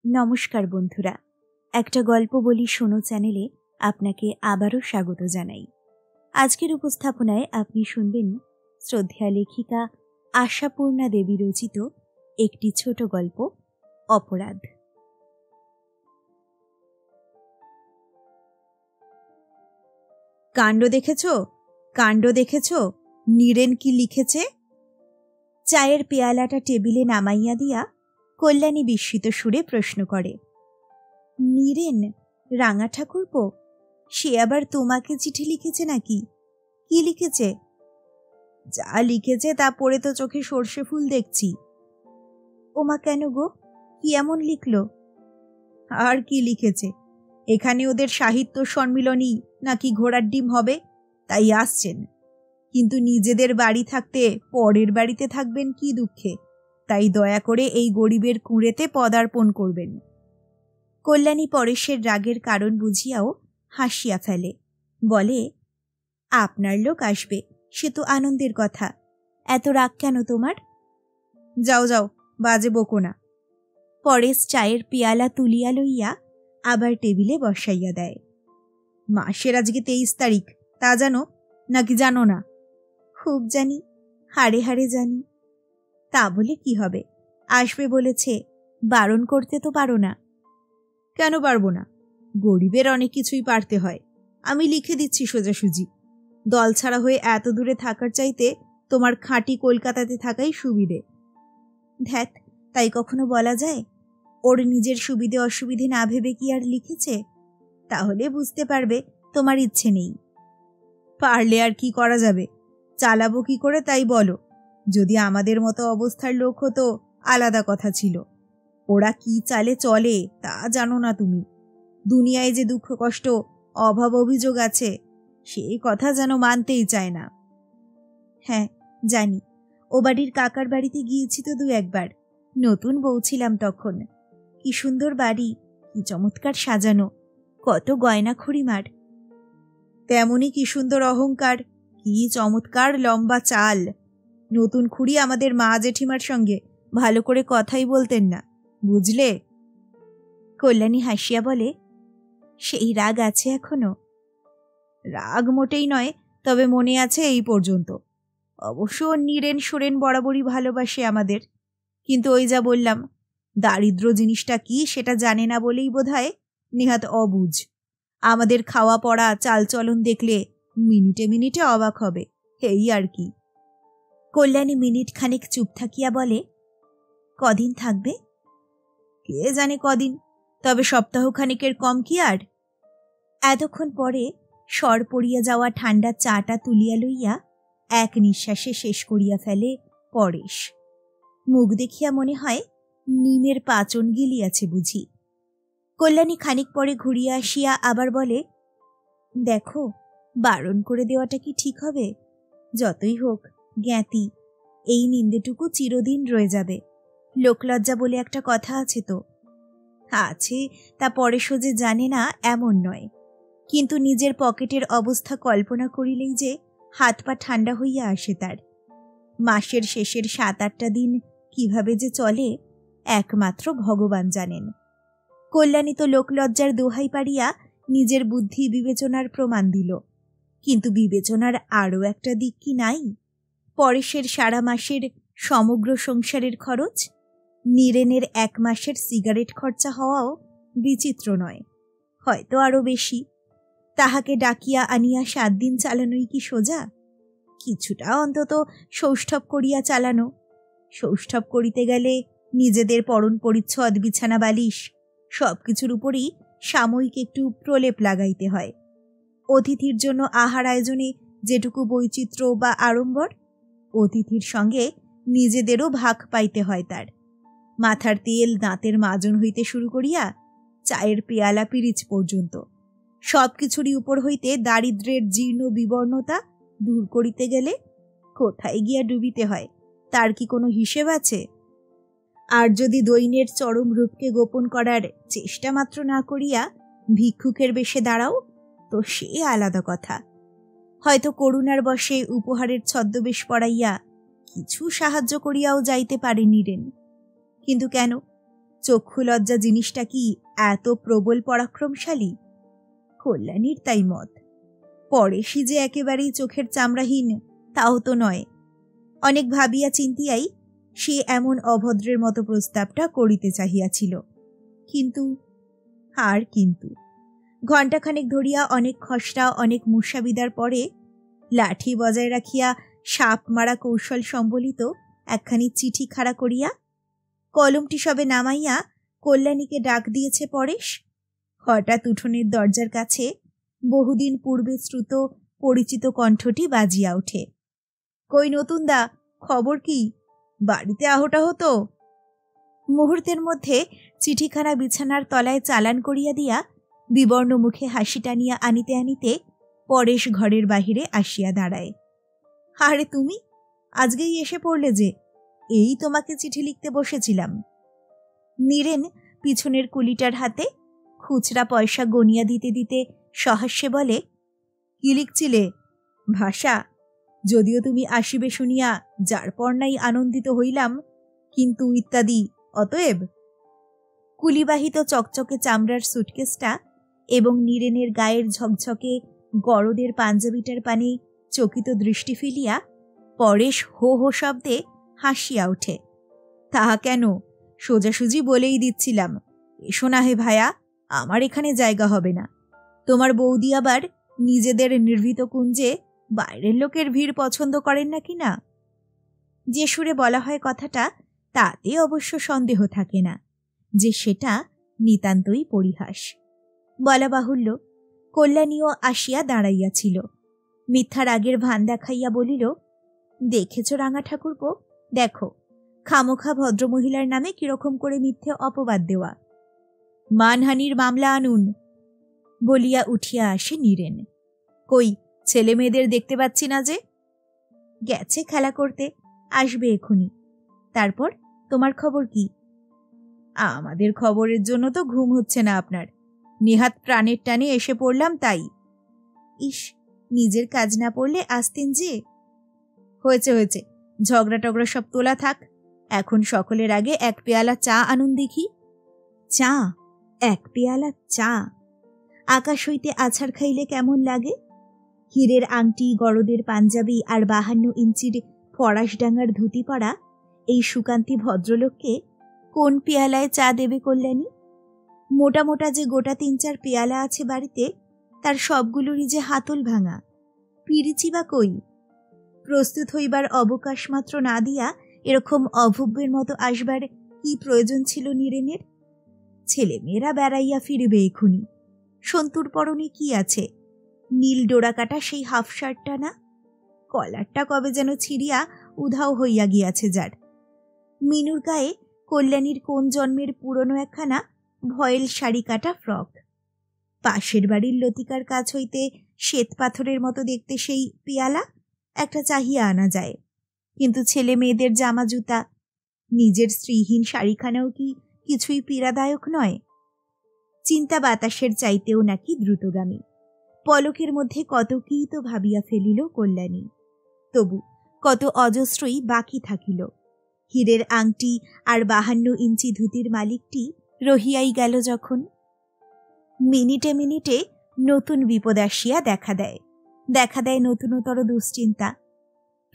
নমস্কার বন্ধুরা, একটা গল্প বলি শোনো চ্যানেলে আপনাকে আবারও স্বাগত জানাই। আজকের উপস্থাপনায় আপনি শুনবেন শ্রদ্ধেয়া লেখিকা আশাপূর্ণা দেবী রচিত একটি ছোট গল্প, অপরাধ। কাণ্ড দেখেছ, কাণ্ড দেখেছ, নীরেন কি লিখেছে? চায়ের পেয়ালাটা টেবিলে নামাইয়া দিয়া কল্যাণী বিস্মিত সুরে প্রশ্ন করে। নীরেন? রাঙা ঠাকুরপো? সে আবার তোমাকে চিঠি লিখেছে নাকি? কি লিখেছে? যা লিখেছে তা পড়ে তো চোখে সর্ষে ফুল দেখছি। ওমা, কেন গো, কি এমন লিখল? আর কি লিখেছে, এখানে ওদের সাহিত্য সম্মিলনী নাকি ঘোড়ার ডিম হবে, তাই আসছেন। কিন্তু নিজেদের বাড়ি থাকতে পরের বাড়িতে থাকবেন কি দুঃখে, তাই দয়া করে এই গরিবের কুঁড়েতে পদার্পণ করবেন। কল্যাণী পরেশের রাগের কারণ বুঝিয়াও হাসিয়া ফেলে, বলে, আপনার লোক আসবে, সে তো আনন্দের কথা, এত রাগ কেন তোমার? যাও যাও, বাজে বকো না। পরেশ চায়ের পিয়ালা তুলিয়া লইয়া আবার টেবিলে বসাইয়া দেয়। মাসের আজকে 23 তারিখ, তা জানো নাকি জানো না? খুব জানি, হাড়ে হাড়ে জানি। তা বলে কি হবে, আসবে বলেছে, বারণ করতে তো পারো না। কেন পারবো না? গরিবের অনেক কিছুই পারতে হয়। আমি লিখে দিচ্ছি সোজাসুজি। দল ছাড়া হয়ে এত দূরে থাকার চাইতে তোমার খাঁটি কলকাতাতে থাকাই সুবিধে। ধ্যাত, তাই কখনো বলা যায়? ওর নিজের সুবিধে অসুবিধে না ভেবে কি আর লিখেছে? তাহলে বুঝতে পারবে তোমার ইচ্ছে নেই। পারলে আর কি করা যাবে, চালাবো কি করে তাই বলো। যদি আমাদের মতো অবস্থার লোক হতো আলাদা কথা ছিল। ওরা কি চালে চলে তা জানো না তুমি। দুনিয়ায় যে দুঃখ কষ্ট অভাব অভিযোগ আছে সেই কথা যেন মানতেই চায় না। হ্যাঁ জানি, ও বাড়ির কাকার বাড়িতে গিয়েছি তো 2-1 বার। নতুন বউ ছিলাম তখন। কি সুন্দর বাড়ি, কি চমৎকার সাজানো, কত গয়না খড়িমার। তেমনই কি সুন্দর অহংকার, কি চমৎকার লম্বা চাল। নতুন খুড়ি আমাদের মা জেঠিমার সঙ্গে ভালো করে কথাই বলতেন না, বুঝলে? কল্যাণী হাসিয়া বলে, সেই রাগ আছে এখনো? রাগ মোটেই নয়, তবে মনে আছে এই পর্যন্ত। অবশ্য নীরেন সোরেন বরাবরই ভালোবাসে আমাদের, কিন্তু ওই যা বললাম, দারিদ্র জিনিসটা কি সেটা জানে না বলেই বোধহয় নেহাত অবুঝ। আমাদের খাওয়া পড়া চালচলন দেখলে মিনিটে মিনিটে অবাক হবে, এই আর কি। কল্যাণী মিনিট খানেক চুপ থাকিয়া বলে, কদিন থাকবে? কে জানে কদিন, তবে সপ্তাহখানেকের কম কি আর। এতক্ষণ পরে সর পড়িয়া যাওয়া ঠান্ডা চাটা তুলিয়া লইয়া এক নিঃশ্বাসে শেষ করিয়া ফেলে পরেশ। মুখ দেখিয়া মনে হয় নিমের পাচন গিলিয়াছে বুঝি। কল্যাণী খানিক পরে ঘুরিয়া আসিয়া আবার বলে, দেখো, বারণ করে দেওয়াটা কি ঠিক হবে? যতই হোক জ্ঞাতি, এই নিন্দেটুকু চিরদিন রয়ে যাবে। লোকলজ্জা বলে একটা কথা আছে তো। আছে, তা পরেশও যে জানে না এমন নয়, কিন্তু নিজের পকেটের অবস্থা কল্পনা করিলেই যে হাত পা ঠান্ডা হইয়া আসে তার। মাসের শেষের 7-8টা দিন কিভাবে যে চলে একমাত্র ভগবান জানেন। কল্যাণী তো লোকলজ্জার দোহাই পাড়িয়া নিজের বুদ্ধি বিবেচনার প্রমাণ দিল, কিন্তু বিবেচনার আরও একটা দিক কি নাই? পরেশের সারা মাসের সমগ্র সংসারের খরচ, নীরেনের 1 মাসের সিগারেট খরচা হওয়াও বিচিত্র নয়, হয়তো আরও বেশি। তাহাকে ডাকিয়া আনিয়া 7 দিন চালানোই কি সোজা? কিছুটা অন্তত সৌষ্ঠব করিয়া চালানো। সৌষ্ঠব করিতে গেলে নিজেদের পরণ পরিচ্ছদ বিছানা বালিশ সবকিছুর উপরই সাময়িক একটু প্রলেপ লাগাইতে হয়। অতিথির জন্য আহার আয়োজনে যেটুকু বৈচিত্র্য বা আড়ম্বর, অতিথির সঙ্গে নিজেদেরও ভাগ পাইতে হয় তার। মাথার তেল দাঁতের মাজন হইতে শুরু করিয়া চায়ের পেয়ালা পিরিচ পর্যন্ত সবকিছুরই উপর হইতে দারিদ্র্যের জীর্ণ বিবর্ণতা দূর করিতে গেলে কোথায় গিয়া ডুবিতে হয় তার কি কোনো হিসেব আছে? আর যদি দৈন্যের চরম রূপকে গোপন করার চেষ্টা মাত্র না করিয়া ভিক্ষুকের বেশে দাঁড়াও, তো সে আলাদা কথা। হয়তো করুণার বশে উপহারের ছদ্মবেশ পড়াইয়া কিছু সাহায্য করিয়াও যাইতে পারে নীরেন। কিন্তু কেন? চক্ষু লজ্জা জিনিসটা কি এত প্রবল পরাক্রমশালী? কল্যাণীর তাই মত। পরেশই যে একেবারেই চোখের চামড়াহীন তাও তো নয়। অনেক ভাবিয়া চিন্তিয়াই সে এমন অভদ্রের মতো প্রস্তাবটা করিতে চাহিয়াছিল। কিন্তু আর কিন্তু ঘণ্টাখানেক ধরিয়া অনেক খসড়া অনেক মূষাবিদার পরে লাঠি বজায় রাখিয়া সাপ মারা কৌশল সম্বলিত একখানি চিঠি খাড়া করিয়া কলমটি সবে নামাইয়া কল্যাণীকে ডাক দিয়েছে পরেশ। হঠাৎ উঠোনের দরজার কাছে বহুদিন পূর্বে শ্রুত পরিচিত কণ্ঠটি বাজিয়া ওঠে। কই নতুন দা, খবর কি? বাড়িতে আহটা হতো। মুহূর্তের মধ্যে চিঠিখানা বিছানার তলায় চালান করিয়া দিয়া বিবর্ণ মুখে হাসি টানিয়া আনিতে আনিতে পরেশ ঘরের বাহিরে আসিয়া দাঁড়ায়। আরে তুমি আজকেই এসে পড়লে যে? এই তোমাকে চিঠি লিখতে বসেছিলাম। নীরেন পিছনের কুলিটার হাতে খুচরা পয়সা গনিয়া দিতে দিতে সহাস্যে বলে, কি লিখছিলে? ভাষা? যদিও তুমি আসিবে শুনিয়া যার পর নাই আনন্দিত হইলাম, কিন্তু ইত্যাদি অতএব। কুলিবাহিত চকচকে চামড়ার সুটকেসটা এবং নীরেনের গায়ের ঝকঝকে গরদের পাঞ্জাবিটার পানে চকিত দৃষ্টি ফেলিয়া পরেশ হো হো শব্দে হাসিয়া ওঠে। তাহা কেন, সোজাসুজি বলেই দিচ্ছিলাম, এসো না হে ভায়া, আমার এখানে জায়গা হবে না। তোমার বৌদি আবার নিজেদের নির্ভীত কুঞ্জে বাইরের লোকের ভিড় পছন্দ করেন না কিনা। যে সুরে বলা হয় কথাটা, তাতে অবশ্য সন্দেহ থাকে না যে সেটা নিতান্তই পরিহাস। বলা বাহুল্য, কল্যাণীও আসিয়া দাঁড়াইয়াছিল। মিথ্যা রাগের ভান দেখাইয়া বলিল, দেখেছ রাঙা ঠাকুরপো, দেখো খামোখা ভদ্রমহিলার নামে কিরকম করে মিথ্যে অপবাদ দেওয়া। মানহানির মামলা আনুন। বলিয়া উঠিয়া আসে নীরেন। কই ছেলে মেয়েদের দেখতে পাচ্ছি না যে? গেছে খেলা করতে, আসবে এখুনি। তারপর তোমার খবর কি? আমাদের খবরের জন্য তো ঘুম হচ্ছে না আপনার। নেহাত প্রাণের টানে এসে পড়লাম তাই। ইস, নিজের কাজ না পড়লে আসতেন যে। হয়েছে হয়েছে, ঝগড়া টগড়া সব তোলা থাক। এখন সকলের আগে এক পেয়ালা চা আনুন দেখি। চা? এক পেয়ালা চা? আকাশ হইতে আছাড় খাইলে কেমন লাগে? হীরের আংটি, গরদের পাঞ্জাবি আর 52 ইঞ্চির ফরাসডাঙ্গার ধুতি পরা এই সুকান্তি ভদ্রলোককে কোন পেয়ালায় চা দেবে কল্যাণী? মোটা মোটা যে গোটা 3-4 পেয়ালা আছে বাড়িতে, তার সবগুলোরই যে হাতল ভাঙা। পিরিচি বা কই? প্রস্তুত হইবার অবকাশ মাত্র না দিয়া এরকম অভব্যের মতো আসবার কি প্রয়োজন ছিল নীরেনের? ছেলেমেয়েরা বেড়াইয়া ফিরবে এখুনি। সন্তুর পরনে কি আছে? নীল ডোরাকাটা সেই হাফ শার্টটা না? কলারটা কবে যেন ছিঁড়িয়া উধাও হইয়া গিয়াছে যার। মিনুর গায়ে কল্যাণীর কোন জন্মের পুরনো একখানা ভয়েল শাড়ি কাটা ফ্রক। পাশের বাড়ির লতিকার কাছ হইতে শ্বেত পাথরের মতো দেখতে সেই পিয়ালা একটা চাহিয়া আনা যায়। কিন্তু ছেলে মেয়েদের জামা জুতা, নিজের স্ত্রীহীন শাড়িখানাও কি কিছুই পীড়াদায়ক নয়? চিন্তা বাতাসের চাইতেও নাকি দ্রুতগামী। পলকের মধ্যে কত কী তো ভাবিয়া ফেলিল কল্যাণী। তবু কত অজস্রই বাকি থাকিল। হীরের আংটি আর 52 ইঞ্চি ধুতির মালিকটি রহিয়াই গেল যখন। মিনিটে মিনিটে নতুন বিপদ আসিয়া দেখা দেয় নতুনতর দুশ্চিন্তা।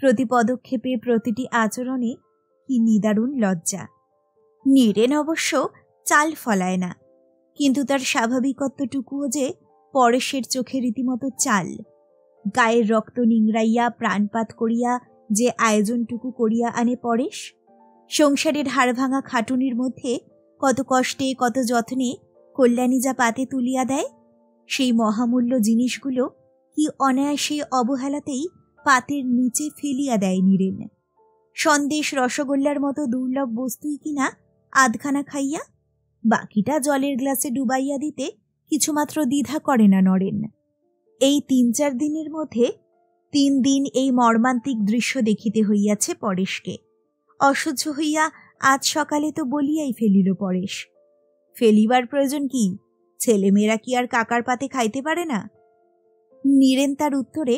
প্রতি পদক্ষেপে, প্রতিটি আচরণে কি নিদারুণ লজ্জা। নীরেন অবশ্য চাল ফলায় না, কিন্তু তার স্বাভাবিকত্বটুকুও যে পরেশের চোখে রীতিমতো চাল। গায়ের রক্ত নিংড়াইয়া প্রাণপাত করিয়া যে আয়োজনটুকু করিয়া আনে পরেশ, সংসারের হাড়ভাঙা খাটুনির মধ্যে কত কষ্টে কত যত্নে কল্যাণী যা পাতে তুলিয়া দেয়, সেই মহামূল্য জিনিসগুলো কি অনায়াসে অবহেলাতেই পাতের নিচে ফেলিয়া দেয় নীরেন। সন্দেশ রসগোল্লার মতো দুর্লভ বস্তুই কিনা আধখানা খাইয়া বাকিটা জলের গ্লাসে ডুবাইয়া দিতে কিছুমাত্র দ্বিধা করে না নরেন। এই 3-4 দিনের মধ্যে 3 দিন এই মর্মান্তিক দৃশ্য দেখিতে হইয়াছে পরেশকে। অসহ্য হইয়া আজ সকালে তো বলিয়াই ফেলিল পরেশ। ফেলিবার প্রয়োজন কি? ছেলেমেয়েরা কি আর কাকার পাতে খাইতে পারে না? নীরেন তার উত্তরে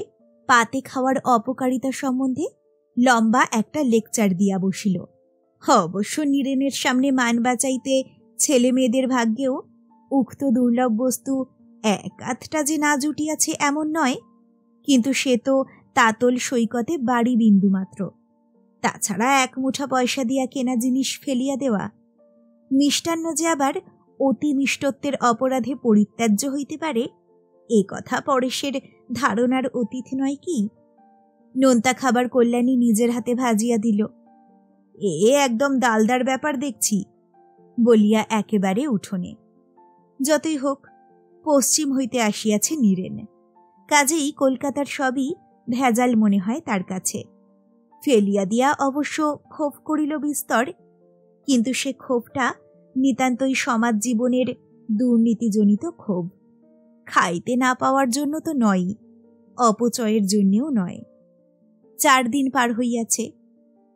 পাতে খাওয়ার অপকারিতা সম্বন্ধে লম্বা একটা লেকচার দিয়া বসিল। অবশ্য নীরেনের সামনে মান বাঁচাইতে ছেলে মেয়েদের ভাগ্যেও উক্ত দুর্লভ বস্তু এক আধটা যে না জুটিয়াছে এমন নয়, কিন্তু সে তো তাতল সৈকতে বাড়ি বিন্দু মাত্র। তাছাড়া এক মুঠা পয়সা দিয়া কেনা জিনিস ফেলিয়া দেওয়া। মিষ্টান্ন যে আবার অতি মিষ্টত্বের অপরাধে পরিত্যাজ্য হইতে পারে, এ কথা পরেশের ধারণার অতীত নয় কি? নোনতা খাবার কল্যাণী নিজের হাতে ভাজিয়া দিল। এ একদম দালদার ব্যাপার দেখছি, বলিয়া একেবারে উঠোনে। যতই হোক, পশ্চিম হইতে আসিয়াছে নীরেন, কাজেই কলকাতার সবই ভেজাল মনে হয় তার কাছে। ফেলিয়া দিয়া অবশ্য ক্ষোভ করিল বিস্তর, কিন্তু সে ক্ষোভটা নিতান্তই সমাজ জীবনের দুর্নীতিজনিত ক্ষোভ। খাইতে না পাওয়ার জন্য তো নয়ই, অপচয়ের জন্যেও নয়। 4 দিন পার হইয়াছে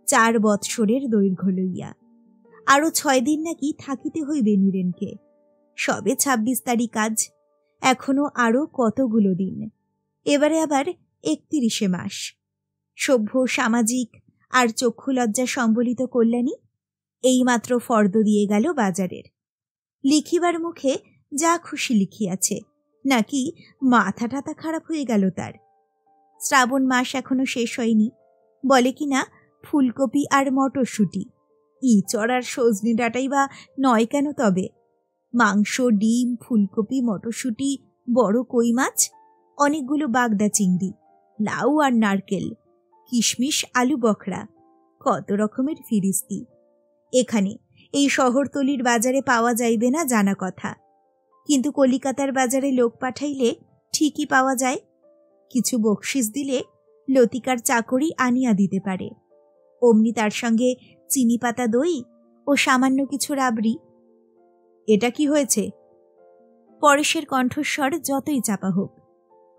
4 বৎসরের দৈর্ঘ্য লইয়া। আরো 6 দিন নাকি থাকিতে হইবে নীরেনকে। সবে 26 তারিখ আজ, এখনো আরো কতগুলো দিন। এবারে আবার 31 মাস। সভ্য, সামাজিক আর চক্ষুলজ্জা সম্বলিত কল্যাণী এইমাত্র ফর্দ দিয়ে গেল বাজারের। লিখিবার মুখে যা খুশি লিখিয়াছে, নাকি মাথা টাথা খারাপ হয়ে গেল তার। শ্রাবণ মাস এখনো শেষ হয়নি, বলে কিনা ফুলকপি আর মটরশুঁটি, ইঁচড় আর সজনে ডাঁটাই বা নয় কেন তবে? মাংস, ডিম, ফুলকপি, মটরশুঁটি, বড় কই মাছ, অনেকগুলো বাগদা চিংড়ি, লাউ আর নারকেল, কিশমিশ, আলু বখরা, কত রকমের ফিরিস্তি। এখানে এই শহরতলির বাজারে পাওয়া যাইবে না জানা কথা, কিন্তু কলিকাতার বাজারে লোক পাঠাইলে ঠিকই পাওয়া যায়। কিছু বকশিস দিলে লতিকার চাকরি আনিয়া দিতে পারে। অমনি তার সঙ্গে চিনি পাতা দই ও সামান্য কিছু রাবড়ি। এটা কি হয়েছে? পরেশের কণ্ঠস্বর যতই চাপা হোক,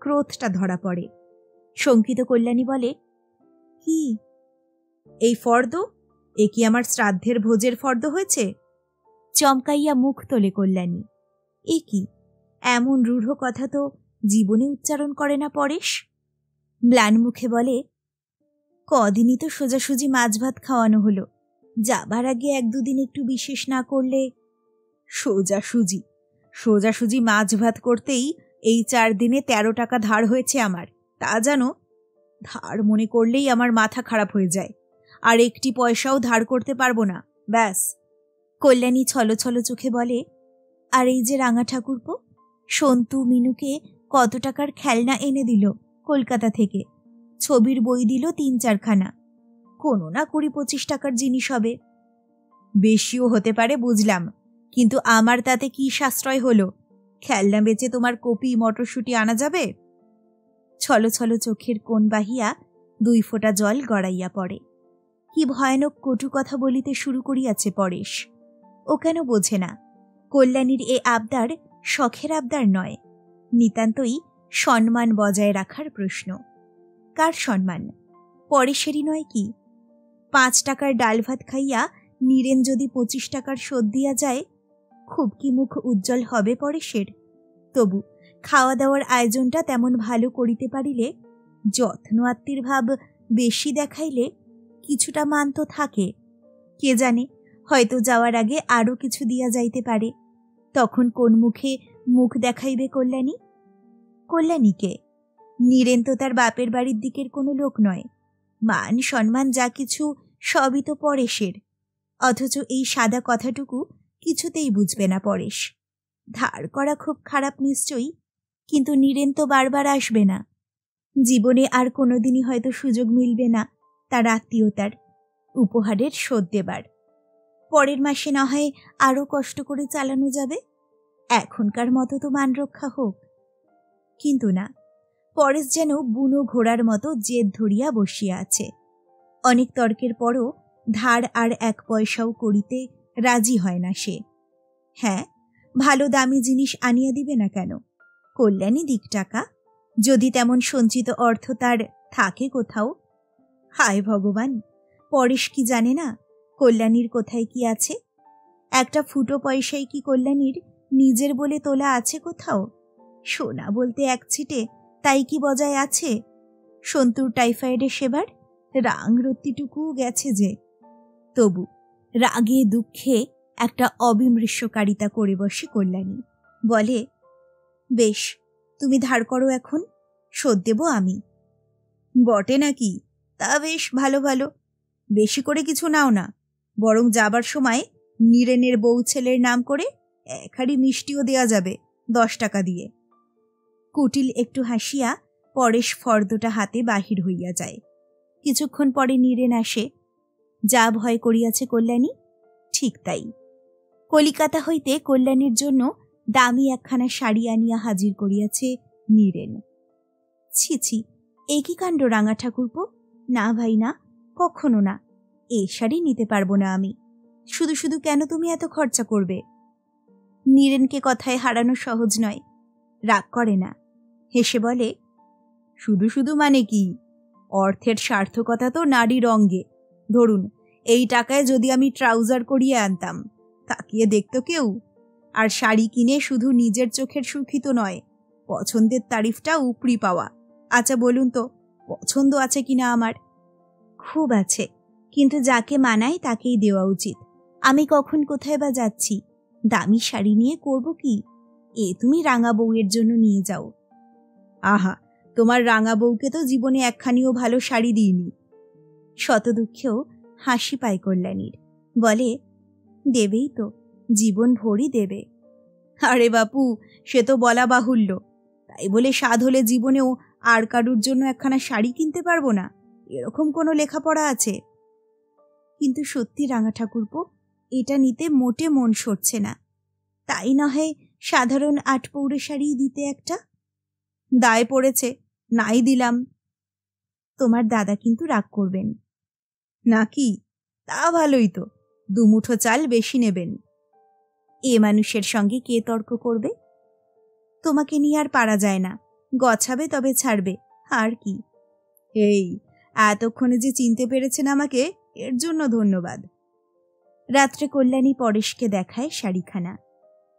ক্রোধটা ধরা পড়ে। শঙ্কিত কল্যাণী বলে, কি? এই ফর্দ? এ কি আমার শ্রাদ্ধের ভোজের ফর্দ হয়েছে? চমকাইয়া মুখ তোলে কল্যাণী। এ কি, এমন রূঢ় কথা তো জীবনে উচ্চারণ করে না পরেশ। ম্লান মুখে বলে, কদিনই তো সোজাসুজি মাছ ভাত খাওয়ানো হলো, যাবার আগে 1-2 দিন একটু বিশেষ না করলে। সোজাসুজি মাছ ভাত করতেই এই 4 দিনে 13 টাকা ধার হয়েছে আমার, তা জানো? ধার মনে করলেই আমার মাথা খারাপ হয়ে যায়, আর একটি পয়সাও ধার করতে পারবো না, ব্যাস। কল্যাণী ছলছল চোখে বলে, আর এই যে রাঙা ঠাকুরপো, সন্তু মিনুকে কত টাকার খেলনা এনে দিল কলকাতা থেকে, ছবির বই দিল 3-4 খানা, কোনো না 20-25 টাকার জিনিস হবে। বেশিও হতে পারে বুঝলাম, কিন্তু আমার তাতে কি সাশ্রয় হলো? খেলনা বেচে তোমার কপি মটরশুঁটি আনা যাবে? ছলছল চোখের কোণ বাহিয়া 2 ফোঁটা জল গড়াইয়া পড়ে। কি ভয়ানক কটু কথা বলিতে শুরু করিয়াছে পরেশ। ও কেন বোঝে না কল্যাণীর এ আবদার শখের আবদার নয়, নিতান্তই সম্মান বজায় রাখার প্রশ্ন। কার সম্মান? পরেশেরই নয় কি? 5 টাকার ডাল ভাত খাইয়া নীরেন যদি 25 টাকার শোধ দিয়া যায়, খুব কি মুখ উজ্জ্বল হবে পরেশের? তবু খাওয়া দাওয়ার আয়োজনটা তেমন ভালো করিতে পারিলে, যত্ন আত্মীর ভাব বেশি দেখাইলে কিছুটা মান তো থাকে। কে জানে, হয়তো যাওয়ার আগে আরো কিছু দিয়া যাইতে পারে। তখন কোন মুখে মুখ দেখাইবে কল্যাণী? কল্যাণীকে? নীরেন তো তার বাপের বাড়ির দিকের কোনো লোক নয়। মান সম্মান যা কিছু সবই তো পরেশের, অথচ এই সাদা কথাটুকু কিছুতেই বুঝবে না পরেশ। ধার করা খুব খারাপ নিশ্চয়ই, কিন্তু নীরেন তো বারবার আসবে না। জীবনে আর কোনোদিনই হয়তো সুযোগ মিলবে না তার আত্মীয়তার, উপহারের শোধ দেবার। পরের মাসে না হয় আরো কষ্ট করে চালানো যাবে, এখনকার মতো তো মান রক্ষা হোক। কিন্তু না, পরেশ যেন বুনো ঘোড়ার মতো জেদ ধরিয়া বসিয়া আছে। অনেক তর্কের পরও ধার আর 1 পয়সাও করিতে রাজি হয় না সে। হ্যাঁ, ভালো দামি জিনিস আনিয়া দিবে না কেন? কল্যাণী দিক টাকা, যদি তেমন সঞ্চিত অর্থ তার থাকে কোথাও। হায় ভগবান, পরেশ কি জানে না কল্যাণীর কোথায় কি আছে? একটা ফুটো পয়সাই কি কল্যাণীর নিজের বলে তোলা আছে কোথাও? সোনা বলতে 1 ছিটে, তাই কি বজায় আছে? সন্তুর টাইফয়েডের সেবার রাং রত্তিটুকু গেছে যে। তবু রাগে দুঃখে একটা অবিমৃষ্যকারিতা করে বসে কল্যাণী। বলে, বেশ, তুমি ধার করো, এখন শোধ দেব আমি। বটে নাকি? তা বেশ, ভালো ভালো। বেশি করে কিছু নাও না, বরং যাবার সময় নীরেনের বউ ছেলের নাম করে এক হাঁড়ি মিষ্টিও দেয়া যাবে 10 টাকা দিয়ে। কুটিল একটু হাসিয়া পরেশ ফর্দটা হাতে বাহির হইয়া যায়। কিছুক্ষণ পরে নীরেন আসে। যা ভয় করিয়াছে কল্যাণী, ঠিক তাই। কলিকাতা হইতে কল্যাণীর জন্য দামি একখানা শাড়ি আনিয়া হাজির করিয়াছে নীরেন। ছি ছি, এ কি কাণ্ড রাঙা ঠাকুরপো! না ভাই না, কখনো না। এ শাড়ি নিতে পারবো না আমি। শুধু শুধু কেন তুমি এত খরচা করবে? নীরেনকে কথায় হারানো সহজ নয়। রাগ করে না, হেসে বলে, শুধু শুধু মানে কি? অর্থের সার্থকতা তো নারীর অঙ্গে। ধরুন, এই টাকায় যদি আমি ট্রাউজার করিয়ে আনতাম, তাকিয়ে দেখত কেউ? আর শাড়ি কিনে শুধু নিজের চোখের সুখী তো নয়, পছন্দের তারিফটা উপরি পাওয়া। আচ্ছা বলুন তো, পছন্দ আছে কিনা আমার? খুব আছে, কিন্তু যাকে মানায় তাকেই দেওয়া উচিত। আমি কখন কোথায় বা যাচ্ছি? দামি শাড়ি নিয়ে করব কি? এ তুমি রাঙা বউয়ের জন্য নিয়ে যাও। আহা, তোমার রাঙা বউকে তো জীবনে একখানিও ভালো শাড়ি দিইনি। শত দুঃখেও হাসি পায় কল্যাণীর। বলে, দেবেই তো, জীবন ভরই দেবে। আরে বাপু, সে তো বলা বাহুল্য। তাই বলে সাধ হলে জীবনেও আর কারুর জন্য একখানা শাড়ি কিনতে পারবো না, এরকম কোনো লেখাপড়া আছে? কিন্তু সত্যি রাঙা ঠাকুরপো, এটা নিতে মোটে মন সরছে না। তাই না হয় সাধারণ 8 পৌরে শাড়ি দিতে একটা। দায় পড়েছে, নাই দিলাম। তোমার দাদা কিন্তু রাগ করবেন নাকি? তা ভালোই তো, 2 মুঠো চাল বেশি নেবেন। এ মানুষের সঙ্গে কে তর্ক করবে? তোমাকে নিয়ে আর পারা যায় না। গছাবে তবে ছাড়বে, আর কি। এই, এতক্ষণে যে চিনতে পেরেছেন আমাকে, এর জন্য ধন্যবাদ। রাত্রে কল্যাণী পরেশকে দেখায় শাড়িখানা।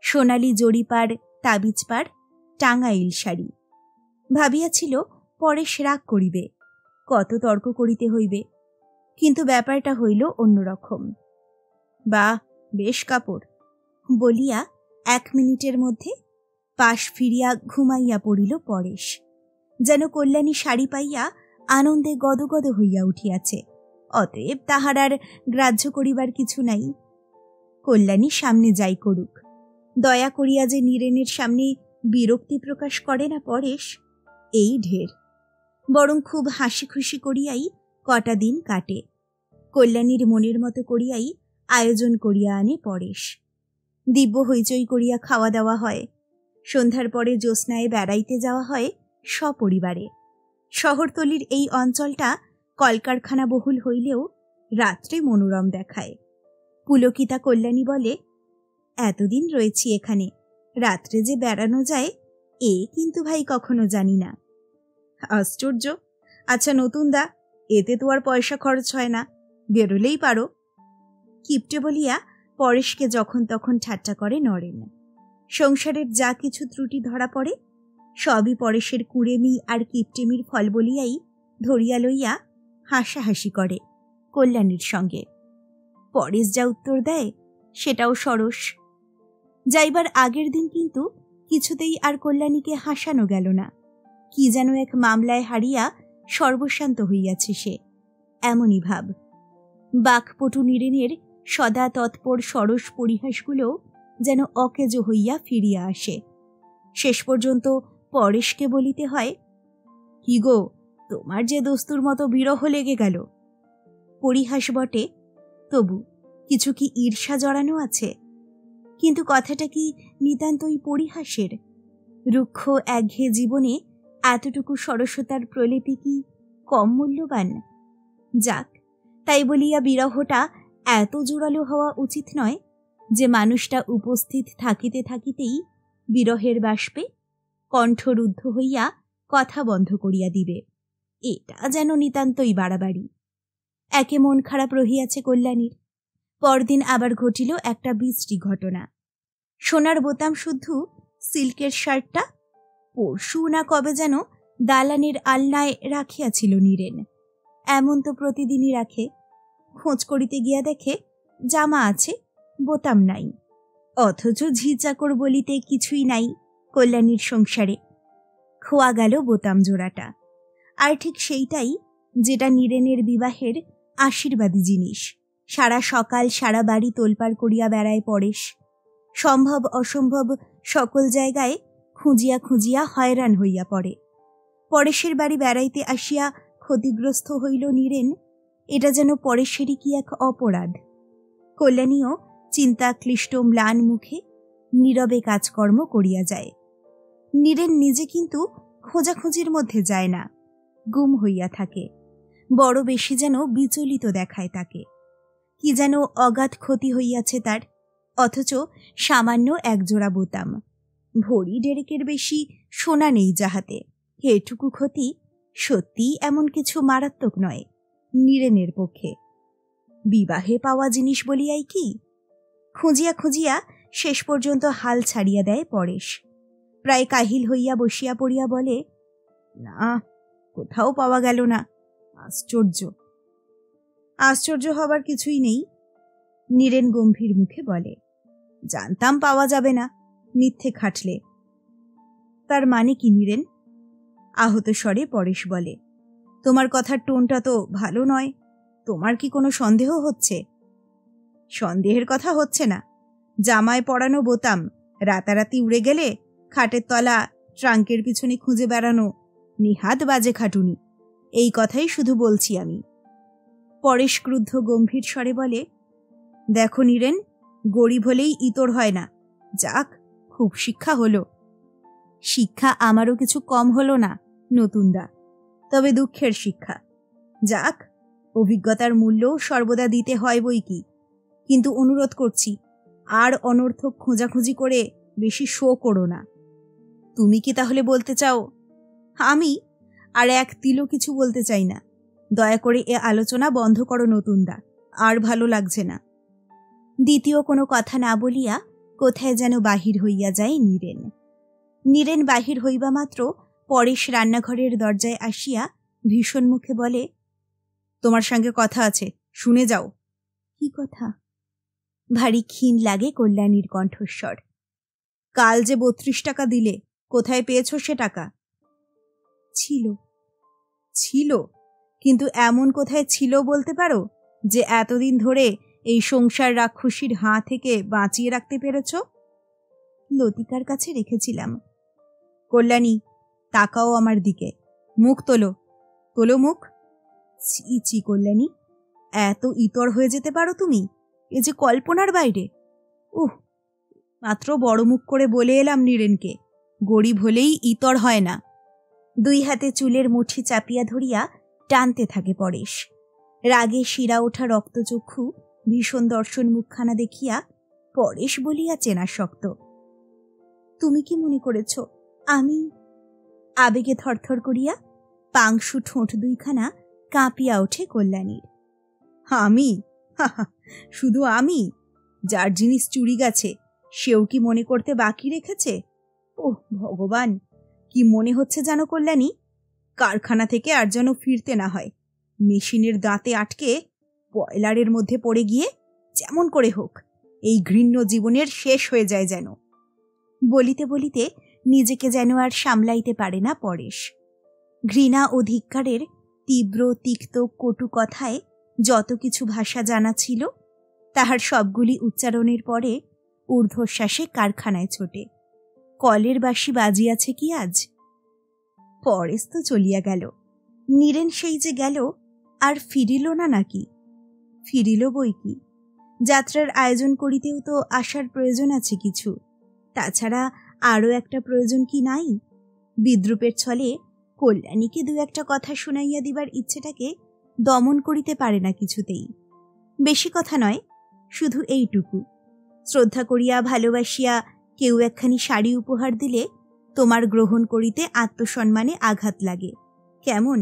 সোনালি জরিপার, তাবিজ পার, টাঙ্গাইল শাড়ি। ভাবিয়াছিল পরেশ রাগ করিবে, কত তর্ক করিতে হইবে। কিন্তু ব্যাপারটা হইল অন্যরকম। বাহ, বেশ কাপড় বলিয়া 1 মিনিটের মধ্যে পাশ ফিরিয়া ঘুমাইয়া পড়িল পরেশ। যেন কল্যাণী শাড়ি পাইয়া আনন্দে গদগদ হইয়া উঠিয়াছে। অতএব তাহার আর গ্রাহ্য করিবার কিছু নাই। কল্যাণী সামনে যাই করুক, দয়া করিয়া যে নীরেনের সামনে বিরক্তি প্রকাশ করে না পরেশ, এই ঢের। বরং খুব হাসি খুশি করিয়াই কটা দিন কাটে। কল্যাণীর মনের মতো করিয়াই আয়োজন করিয়া আনে পরেশ। দিব্য হইচই করিয়া খাওয়া দাওয়া হয়। সন্ধ্যার পরে জ্যোৎস্নায় বেড়াইতে যাওয়া হয় সপরিবারে। শহরতলির এই অঞ্চলটা কলকারখানা বহুল হইলেও রাত্রে মনোরম দেখায়। পুলকিতা কল্যাণী বলে, এতদিন রয়েছি এখানে, রাত্রে যে বেড়ানো যায় এ কিন্তু ভাই কখনো জানি না। আশ্চর্য! আচ্ছা নতুন দা, এতে তো আর পয়সা খরচ হয় না, বেরোলেই পারো। কিপটে বলিয়া পরেশকে যখন তখন ঠাট্টা করে নরেন। সংসারের যা কিছু ত্রুটি ধরা পড়ে সবই পরেশের কুড়েমি আর কিপটেমির ফল বলিয়াই ধরিয়া লইয়া হাসাহাসি করে কল্যাণীর সঙ্গে। পরেশ যা উত্তর দেয় সেটাও সরস। যাইবার আগের দিন কিন্তু কিছুতেই আর কল্যাণীকে হাসানো গেল না। কি যেন এক মামলায় হারিয়া সর্বশান্ত হইয়াছে সে, এমনই ভাব। বাকপটু নীরেনের সদা তৎপর সরস পরিহাসগুলো যেন অকেজো হইয়া ফিরিয়া আসে। শেষ পর্যন্ত পরেশকে বলিতে হয়, কি গো, তোমার যে দস্তুর মতো বিরহ লেগে গেল। পরিহাস বটে, তবু কিছু কি ঈর্ষা জড়ানো আছে? কিন্তু কথাটা কি নিতান্তই পরিহাসের? রুক্ষ একঘেয়ে জীবনে এতটুকু সরসতার প্রলেপি কি কম মূল্যবান? যাক, তাই বলিয়া বিরহটা এত জোরালো হওয়া উচিত নয় যে মানুষটা উপস্থিত থাকিতে থাকিতেই বিরহের বাষ্পে কণ্ঠরুদ্ধ হইয়া কথা বন্ধ করিয়া দিবে। এটা যেন নিতান্তই বাড়াবাড়ি। একে মন খারাপ রহিয়াছে কল্যাণীর। পরদিন আবার ঘটিল একটা বিশ্রী ঘটনা। সোনার বোতাম শুদ্ধ সিল্কের শার্টটা পরশু না কবে যেন দালানের আলনায় রাখিয়াছিল নীরেন। এমন তো প্রতিদিনই রাখে। খোঁজ করিতে গিয়া দেখে জামা আছে, বোতাম নাই। অথচ ঝি চাকর বলিতে কিছুই নাই কল্যাণীর সংসারে। খোয়া গেল বোতাম জোড়াটা, আর ঠিক সেইটাই যেটা নীরেনের বিবাহের আশীর্বাদী জিনিস। সারা সকাল সারা বাড়ি তোলপাড় করিয়া বেড়ায় পরেশ। সম্ভব অসম্ভব সকল জায়গায় খুঁজিয়া খুঁজিয়া হয়রান হইয়া পড়ে। পরেশের বাড়ি বেড়াইতে আসিয়া ক্ষতিগ্রস্ত হইল নীরেন, এটা যেন পরেশেরই কি এক অপরাধ। কল্যাণীও চিন্তাক্লিষ্ট ম্লান মুখে নীরবে কাজকর্ম করিয়া যায়। নীরেন নিজে কিন্তু খোঁজাখুঁজির মধ্যে যায় না, গুম হইয়া থাকে। বড় বেশি যেন বিচলিত দেখায় তাকে। কি যেন অগাধ ক্ষতি হইয়াছে তার, অথচ সামান্য একজোড়া বোতাম। ভরি ডেরেকের বেশি সোনা নেই যাহাতে। এটুকু ক্ষতি সত্যিই এমন কিছু মারাত্মক নয় নীরেনের পক্ষে। বিবাহে পাওয়া জিনিস বলিয়াই কি? খুঁজিয়া খুঁজিয়া শেষ পর্যন্ত হাল ছাড়িয়া দেয় পরেশ। প্রায় কাহিল হইয়া বসিয়া পড়িয়া বলে, না, কোথাও পাওয়া গেল না। আশ্চর্য। আশ্চর্য হবার কিছুই নেই, নীরেন গম্ভীর মুখে বলে। জানতাম পাওয়া যাবে না, মিথ্যে খাটলে। তার মানে কি নীরেন? আহত স্বরে পরেশ বলে। তোমার কথার টোনটা তো ভালো নয়। তোমার কি কোনো সন্দেহ হচ্ছে? সন্দেহের কথা হচ্ছে না। জামায় পরানো বোতাম রাতারাতি উড়ে গেলে খাটের তলা ট্রাঙ্কের পিছনে খুঁজে বেড়ানো নিহাত বাজে খাটুনি। এই কথাই শুধু বলছি আমি। পরেশ ক্রুদ্ধ গম্ভীর স্বরে বলে, দেখো নীরেন, গরিব হলেই ইতর হয় না। যাক, খুব শিক্ষা হলো। শিক্ষা আমারও কিছু কম হলো না নতুনদা, তবে দুঃখের শিক্ষা। যাক, অভিজ্ঞতার মূল্য সর্বদা দিতে হয় বই কি। কিন্তু অনুরোধ করছি, আর অনর্থক খোঁজাখুঁজি করে বেশি শো করো না। তুমি কি তাহলে বলতে চাও? আমি আর এক তিলও কিছু বলতে চাই না। দয়া করে এ আলোচনা বন্ধ করো নতুনদা, আর ভালো লাগছে না। দ্বিতীয় কোনো কথা না বলিয়া কোথায় যেন বাহির হইয়া যায় নীরেন। নীরেন বাহির হইবা মাত্র পরেশ রান্নাঘরের দরজায় আসিয়া ভীষণ মুখে বলে, তোমার সঙ্গে কথা আছে, শুনে যাও। কি কথা? ভারী ক্ষীণ লাগে কল্যাণীর কণ্ঠস্বর। কাল যে 32 টাকা দিলে, কোথায় পেয়েছ সে টাকা? ছিল। ছিল? কিন্তু এমন কোথায় ছিল বলতে পারো যে এতদিন ধরে এই সংসার রাক্ষসীর হাঁ থেকে বাঁচিয়ে রাখতে পেরেছ? লতিকার কাছে রেখেছিলাম। কল্যাণী, তাকাও আমার দিকে। মুখ তোলো, তোলো মুখ। ছি ছি কল্যাণী, এত ইতর হয়ে যেতে পারো তুমি? এ যে কল্পনার বাইরে। উহ, মাত্র বড় মুখ করে বলে এলাম নীরেনকে, গরিব হলেই ইতর হয় না। দুই হাতে চুলের মুঠি চাপিয়া ধরিয়া টানতে থাকে পরেশ। রাগে শিরা ওঠা রক্তচক্ষু ভীষণ দর্শন মুখখানা দেখিয়া পরেশ বলিয়া চেনা শক্ত। তুমি কি মনে করেছ আমি? আবেগে থরথর করিয়া পাংশু ঠোঁট দুইখানা কাঁপিয়া ওঠে কল্যাণীর। আমি? শুধু আমি? যার জিনিস চুরি গেছে সেও কি মনে করতে বাকি রেখেছে? ওহ ভগবান, কি মনে হচ্ছে জানো কল্যাণী? কারখানা থেকে আর যেন ফিরতে না হয়, মেশিনের দাঁতে আটকে বয়লারের মধ্যে পড়ে গিয়ে যেমন করে হোক এই ঘৃণ্য জীবনের শেষ হয়ে যায় যেন। বলিতে বলিতে নিজেকে যেন আর সামলাইতে পারে না পরেশ। ঘৃণা ও ধিক্কারের তীব্র তিক্ত কটু কথায় যত কিছু ভাষা জানা ছিল তাহার সবগুলি উচ্চারণের পরে ঊর্ধ্বশ্বাসে কারখানায় ছোটে। কলের বাঁশি বাজিয়াছে কি আজ? পরেশ তো চলিয়া গেল। নীরেন সেই যে গেল, আর ফিরিল না নাকি? ফিরিল বই কি। যাত্রার আয়োজন করিতেও তো আসার প্রয়োজন আছে কিছু। তাছাড়া আরও একটা প্রয়োজন কি নাই? বিদ্রুপের ছলে কল্যাণীকে দু একটা কথা শুনাইয়া দিবার ইচ্ছেটাকে দমন করিতে পারে না কিছুতেই। বেশি কথা নয়, শুধু এইটুকু, শ্রদ্ধা করিয়া ভালোবাসিয়া কেউ একখানি শাড়ি উপহার দিলে তোমার গ্রহণ করিতে আত্মসম্মানে আঘাত লাগে। কেমন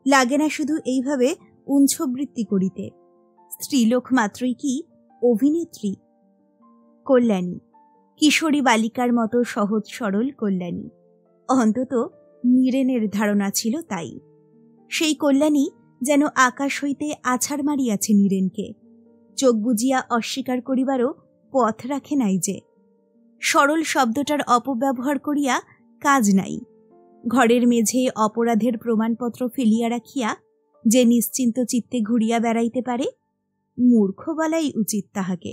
লাগে না শুধু এইভাবে উঞ্ছবৃত্তি করিতে? স্ত্রীলোক মাত্রই কি অভিনেত্রী? কল্যাণী, কিশোরী বালিকার মতো সহজ সরল কল্যাণী, অন্তত নীরেনের ধারণা ছিল তাই। সেই কল্যাণী যেন আকাশ হইতে আছাড় মারিয়াছে নীরেনকে। চোখ বুজিয়া অস্বীকার করিবারও পথ রাখে নাই যে। সরল শব্দটার অপব্যবহার করিয়া কাজ নাই। ঘরের মেঝে অপরাধের প্রমাণপত্র ফেলিয়া রাখিয়া যে নিশ্চিন্ত চিত্তে ঘুরিয়া বেড়াইতে পারে, মূর্খ বলাই উচিত তাহাকে।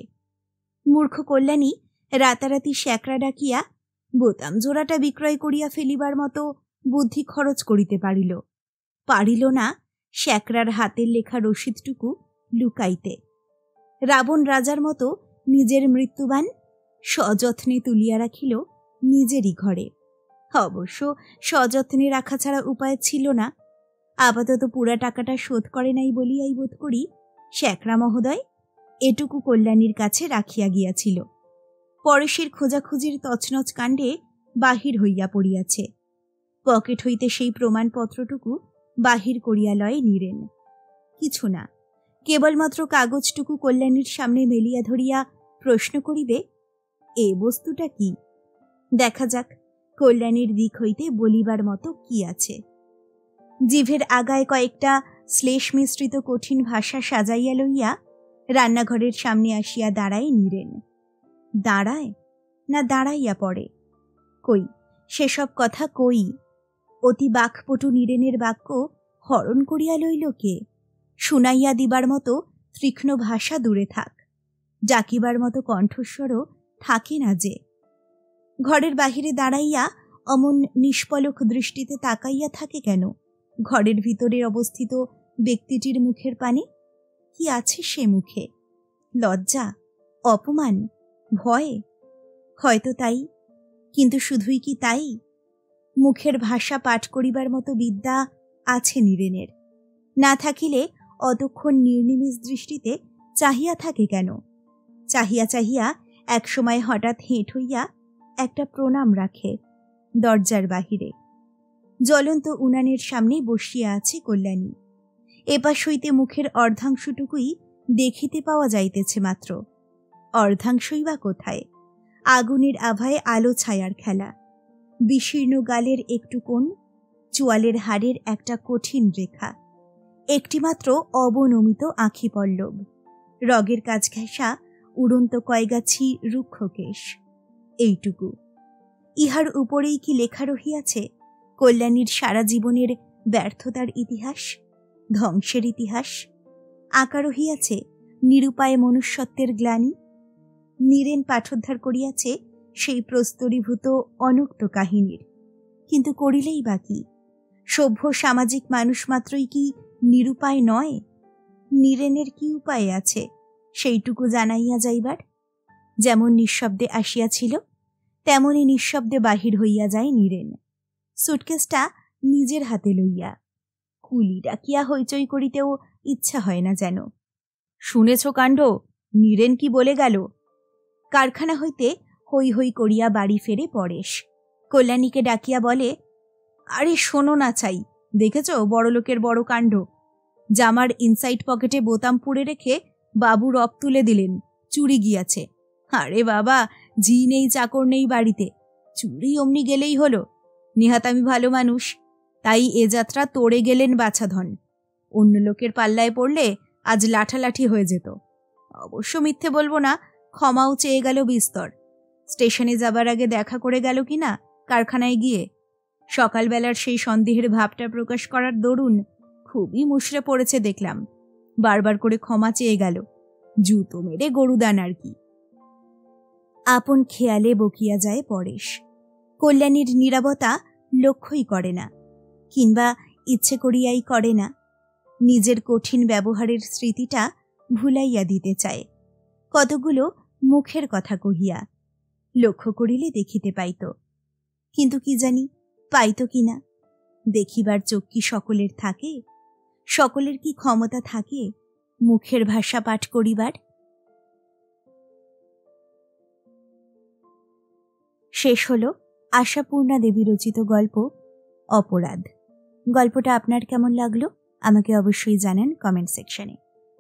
মূর্খ কল্যাণী রাতারাতি শ্যাকরা ডাকিয়া বোতাম জোড়াটা বিক্রয় করিয়া ফেলিবার মতো বুদ্ধি খরচ করিতে পারিল না শ্যাকরার হাতের লেখা রসিদটুকু লুকাইতে। রাবণ রাজার মতো নিজের মৃত্যুবান সযত্নে তুলিয়া রাখিল নিজেরই ঘরে। অবশ্য সযত্নে রাখা ছাড়া উপায় ছিল না। আপাতত পুরা টাকাটা শোধ করে নাই বলিয়াই বোধ করি শ্যাকরা মহোদয় এটুকু কল্যাণীর কাছে রাখিয়া গিয়াছিল। পরেশের খোঁজাখুঁজির তছনছ কাণ্ডে বাহির হইয়া পড়িয়াছে। পকেট হইতে সেই প্রমাণপত্রটুকু বাহির করিয়া লয় নীরেন। কিছু না, কেবলমাত্র কাগজটুকু কল্যাণীর সামনে মেলিয়া ধরিয়া প্রশ্ন করিবে, এ বস্তুটা কি? দেখা যাক কল্যাণীর দিক হইতে বলিবার মতো কি আছে। জিভের আগায় কয়েকটা শ্লেষ মিশ্রিত কঠিন ভাষা সাজাইয়া লইয়া রান্নাঘরের সামনে আসিয়া দাঁড়ায় নীরেন। দাঁড়ায় না দাঁড়াইয়া পড়ে? কই, সেসব কথা কই। অতি বাকপটু নীরেনের বাক্য হরণ করিয়া লইল কে? শুনাইয়া দিবার মতো তীক্ষ্ণ ভাষা দূরে থাক, ডাকিবার মতো কণ্ঠস্বরও থাকে না যে। ঘরের বাহিরে দাঁড়াইয়া অমন নিষ্পলক দৃষ্টিতে তাকাইয়া থাকে কেন? ঘরের ভিতরে অবস্থিত ব্যক্তিটির মুখের পানে কি আছে? সে মুখে লজ্জা, অপমান, ভয়? হয়তো তাই, কিন্তু শুধুই কি তাই? মুখের ভাষা পাঠ করিবার মতো বিদ্যা আছে নীরেনের। না থাকিলে অতক্ষণ নির্নিমেষ দৃষ্টিতে চাহিয়া থাকে কেন? চাহিয়া চাহিয়া একসময় হঠাৎ হেঁট হইয়া একটা প্রণাম রাখে দরজার বাহিরে। জ্বলন্ত উনানের সামনে বসিয়া আছে কল্যাণী। এপাশ হইতে মুখের অর্ধাংশটুকুই দেখিতে পাওয়া যাইতেছে মাত্র। অর্ধাংশই বা কোথায়? আগুনের আভায় আলো ছায়ার খেলা। বিশীর্ণ গালের একটু কোণ, চোয়ালের হাড়ের একটা কঠিন রেখা, একটিমাত্র অবনমিত আঁখি পল্লব, রগের কাছ ঘেঁষা উড়ন্ত কয়গাছি রুক্ষ কেশ, এইটুকু। ইহার উপরেই কি লেখা রহিয়াছে কল্যাণীর সারা জীবনের ব্যর্থতার ইতিহাস, ধ্বংসের ইতিহাস? আঁকা রহিয়াছে নিরুপায় মনুষ্যত্বের গ্লানি। নীরেন পাঠোদ্ধার করিয়াছে সেই প্রস্তরীভূত অনুক্ত কাহিনীর। কিন্তু করিলেই বা কি? সভ্য সামাজিক মানুষ মাত্রই কি নিরুপায় নয়? নীরেনের কি উপায় আছে সেইটুকু জানাইয়া যাইবার? যেমন নিঃশব্দে আসিয়াছিল তেমনই নিঃশব্দে বাহির হইয়া যায় নীরেন, সুটকেসটা নিজের হাতে লইয়া। কুলি ডাকিয়া হইচই করিতেও ইচ্ছা হয় না যেন। শুনেছ কাণ্ড? নীরেন কি বলে গেল? কারখানা হইতে হৈ হৈ করিয়া বাড়ি ফেরে পরেশ। কল্যাণীকে ডাকিয়া বলে, আরে শোনো না চাই, দেখেছ বড়লোকের বড় কাণ্ড। জামার ইনসাইড পকেটে বোতাম পুড়ে রেখে বাবু রব তুলে দিলেন, চুরি গিয়াছে। আরে বাবা, ঝি নেই চাকর নেই বাড়িতে, চুরি অমনি গেলেই হলো। নিহাত আমি ভালো মানুষ, তাই এ যাত্রা তোড়ে গেলেন বাছাধন। অন্য লোকের পাল্লায় পড়লে আজ লাঠালাঠি হয়ে যেত। অবশ্য মিথ্যে বলবো না, ক্ষমাও চেয়ে গেল বিস্তর। স্টেশনে যাবার আগে দেখা করে গেল কিনা কারখানায় গিয়ে। সকালবেলার সেই সন্দেহের ভাবটা প্রকাশ করার দরুন খুবই মুষড়ে পড়েছে দেখলাম। বারবার করে ক্ষমা চেয়ে গেল। জুতো মেরে গরুদান আর কি। আপন খেয়ালে বকিয়া যায় পরেশ। কল্যাণীর নীরবতা লক্ষ্যই করে না, কিংবা ইচ্ছে করিয়াই করে না। নিজের কঠিন ব্যবহারের স্মৃতিটা ভুলাইয়া দিতে চায় কতগুলো মুখের কথা কহিয়া। লক্ষ্য করিলে দেখিতে পাইত, কিন্তু কি জানি পাইত কিনা। দেখিবার চোখ কি সকলের থাকে? সকলের কি ক্ষমতা থাকে মুখের ভাষা পাঠ করিবার? শেষ হল আশাপূর্ণা দেবী রচিত গল্প অপরাধ। গল্পটা আপনার কেমন লাগলো আমাকে অবশ্যই জানান কমেন্ট সেকশনে।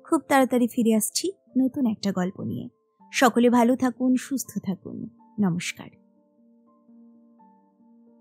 খুব তাড়াতাড়ি ফিরে আসছি নতুন একটা গল্প নিয়ে। সকলে ভালো থাকুন, সুস্থ থাকুন। নমস্কার।